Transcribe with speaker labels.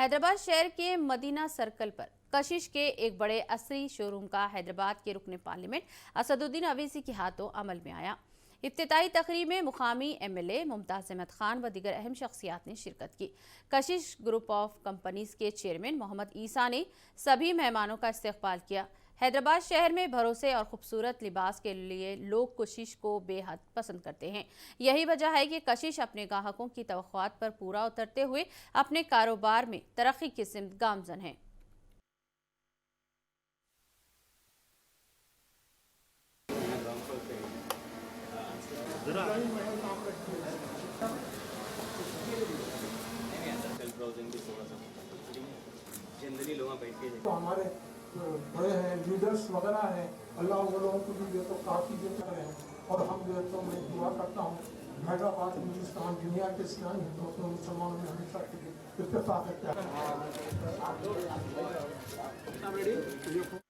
Speaker 1: हैदराबाद शहर के Medina circle पर कशिश के एक बड़े असरी शोरूम का हैदराबाद के रुकने पार्लियामेंट असदुद्दीन अवैसी के हाथों अमल में आया। इफ्तिताई तकरीब में मुकामी एमएलए मुमताज अहमद खान व दीगर अहम शख्सियात ने शिरकत की। कशिश ग्रुप ऑफ कंपनीज के चेयरमैन मोहम्मद ईसा ने सभी मेहमानों का इस्तकबाल किया। हैदराबाद शहर में भरोसे और खूबसूरत लिबास के लिए लोग कशिश को बेहद पसंद करते हैं। यही वजह है कि कशिश अपने ग्राहकों की तवक्कुआत पर पूरा उतरते हुए अपने कारोबार में तरक्की की सिमत गामजन है।
Speaker 2: जनरली लोग बैठ के
Speaker 3: तो हमारे बड़े हैं लीडर्स वगैरह हैं, अल्लाह वो लोगों को भी जो तो काफ़ी जो कर रहे हैं। और हम जो तो मैं दुआ करता हूँ हैदराबाद हिंदुस्तान दुनिया के इस्लामी हिंदुओं मुसलमानों में हमेशा इत्तेफाक है।